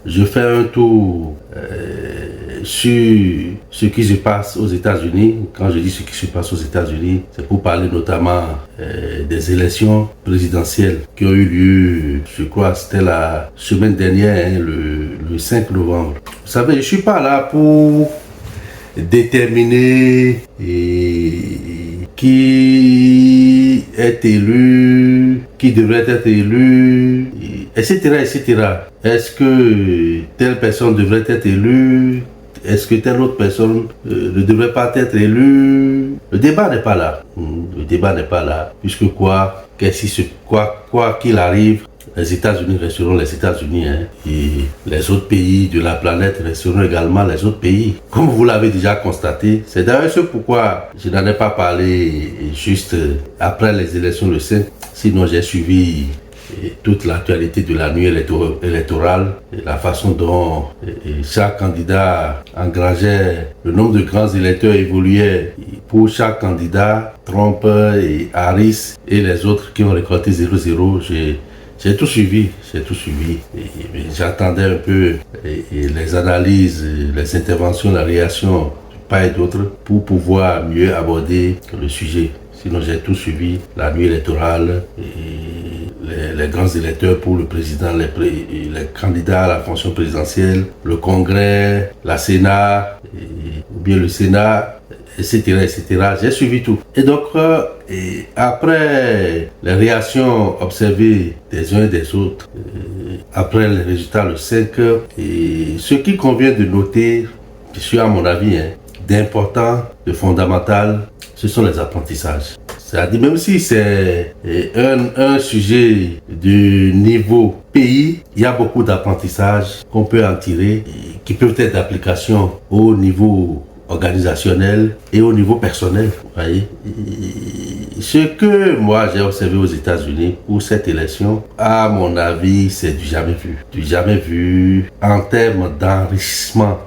Je fais un tour sur ce qui se passe aux États-Unis. Quand je dis ce qui se passe aux États-Unis, c'est pour parler notamment des élections présidentielles qui ont eu lieu, je crois, c'était la semaine dernière, le 5 novembre. Vous savez, je ne suis pas là pour déterminer qui est élu, qui devrait être élu, etc., etc. Est-ce que telle personne devrait être élue? Est-ce que telle autre personne ne devrait pas être élue? Le débat n'est pas là. Le débat n'est pas là. Puisque quoi qu'il arrive, les États-Unis resteront les États-Unis, hein, et les autres pays de la planète resteront également les autres pays. Comme vous l'avez déjà constaté, c'est d'ailleurs ce pourquoi je n'en ai pas parlé juste après les élections le 5. Sinon, j'ai suivi toute l'actualité de la nuit électorale, et la façon dont chaque candidat engageait, le nombre de grands électeurs évoluait pour chaque candidat, Trump et Harris et les autres qui ont récolté 0-0. J'ai tout suivi. J'attendais un peu les analyses, les interventions, la réaction de part et d'autre pour pouvoir mieux aborder le sujet. Sinon, j'ai tout suivi, la nuit électorale, les grands électeurs pour le président, les candidats à la fonction présidentielle, le Congrès, la Sénat, ou bien le Sénat, etc., etc. J'ai suivi tout. Et donc, après les réactions observées des uns et des autres, après les résultats le 5, ce qui convient de noter, qui à mon avis, d'important, de fondamental, ce sont les apprentissages. C'est-à-dire, même si c'est un sujet de niveau pays, il y a beaucoup d'apprentissages qu'on peut en tirer, qui peuvent être d'application au niveau organisationnel et au niveau personnel. Vous voyez, ce que moi j'ai observé aux États-Unis pour cette élection, à mon avis, c'est du jamais vu. Du jamais vu en termes d'enrichissement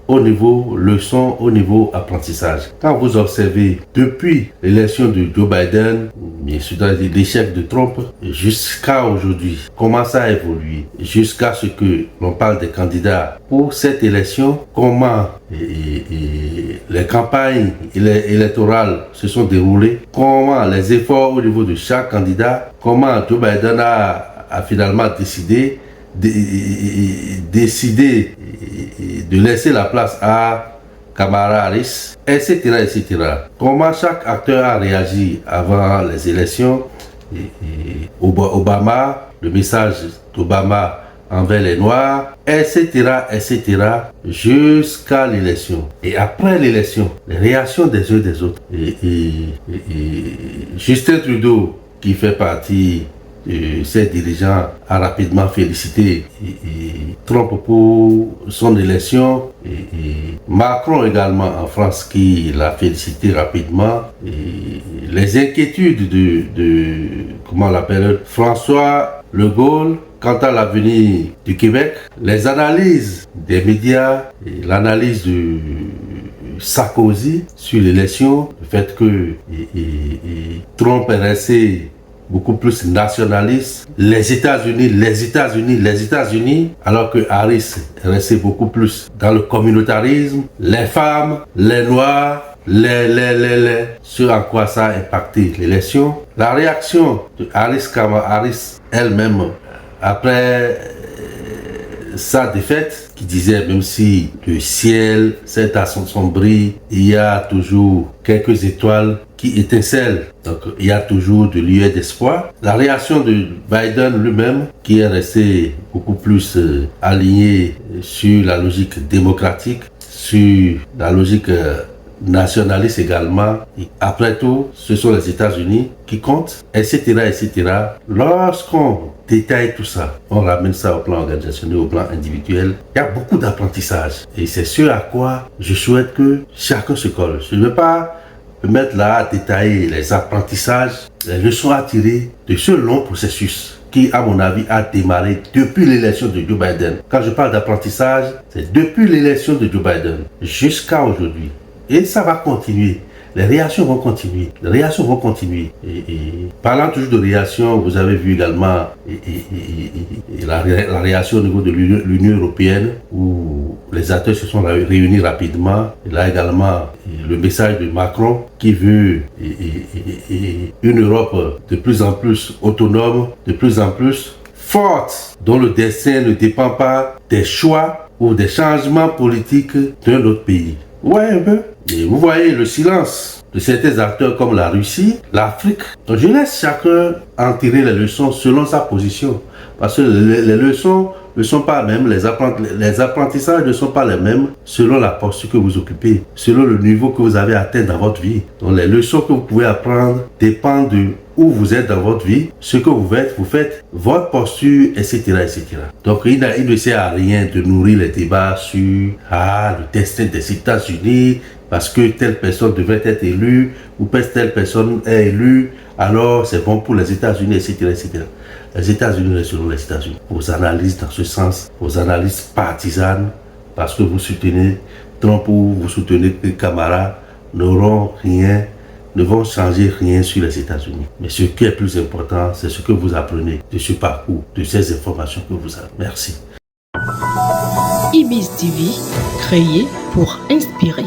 au niveau leçon, au niveau apprentissage. Quand vous observez depuis l'élection de Joe Biden, bien sûr l'échec de Trump, jusqu'à aujourd'hui, comment ça a évolué, jusqu'à ce que l'on parle des candidats pour cette élection, comment les campagnes électorales se sont déroulées, comment les efforts au niveau de chaque candidat, comment Joe Biden a finalement décidé de laisser la place à Kamala Harris, etc., etc. Comment chaque acteur a réagi avant les élections, Obama, le message d'Obama envers les Noirs, etc., etc., jusqu'à l'élection. Et après l'élection, les réactions des uns et des autres. Justin Trudeau, qui fait partie ces dirigeants, a rapidement félicité Trump pour son élection, Macron également en France qui l'a félicité rapidement. Les inquiétudes de comment on l'appelle, François Legault quant à l'avenir du Québec, les analyses des médias, l'analyse de Sarkozy sur l'élection, le fait que Trump est resté beaucoup plus nationaliste, les États-Unis, alors que Harris est resté beaucoup plus dans le communautarisme, les femmes, les Noirs, ce en quoi ça a impacté l'élection. La réaction de Harris elle-même, après sa défaite, qui disait même si le ciel s'est assombri, il y a toujours quelques étoiles qui étincellent. Donc il y a toujours de lueur d'espoir. La réaction de Biden lui-même, qui est resté beaucoup plus aligné sur la logique démocratique, sur la logique nationaliste également. Et après tout, ce sont les États-Unis qui comptent, etc., etc. Lorsqu'on détaille tout ça, on ramène ça au plan organisationnel, au plan individuel, il y a beaucoup d'apprentissage. Et c'est ce à quoi je souhaite que chacun se colle. Je ne veux pas me mettre là à détailler les apprentissages, les leçons à tirer de ce long processus qui, à mon avis, a démarré depuis l'élection de Joe Biden. Quand je parle d'apprentissage, c'est depuis l'élection de Joe Biden jusqu'à aujourd'hui. Et ça va continuer. les réactions vont continuer. Les réactions vont continuer. Et parlant toujours de réaction, vous avez vu également la réaction au niveau de l'Union européenne où les acteurs se sont réunis rapidement. Et là également, le message de Macron qui veut une Europe de plus en plus autonome, de plus en plus forte, dont le destin ne dépend pas des choix ou des changements politiques d'un autre pays. Ouais, un peu. Et vous voyez le silence de certains acteurs comme la Russie, l'Afrique. Donc je laisse chacun en tirer les leçons selon sa position. Parce que les leçons ne sont pas les mêmes, les apprentissages ne sont pas les mêmes selon la posture que vous occupez, selon le niveau que vous avez atteint dans votre vie. Donc les leçons que vous pouvez apprendre dépendent de où vous êtes dans votre vie, ce que vous faites, votre posture, etc., etc. Donc il ne sert à rien de nourrir les débats sur le destin des États-Unis, parce que telle personne devrait être élue, ou telle personne est élue, alors c'est bon pour les États-Unis, etc., etc. Les États-Unis resteront les États-Unis. Vos analyses dans ce sens, vos analyses partisanes, parce que vous soutenez Trump ou vous soutenez Kamala, ne vont changer rien sur les États-Unis. Mais ce qui est plus important, c'est ce que vous apprenez de ce parcours, de ces informations que vous avez. Merci. Ibis TV, créé pour inspirer.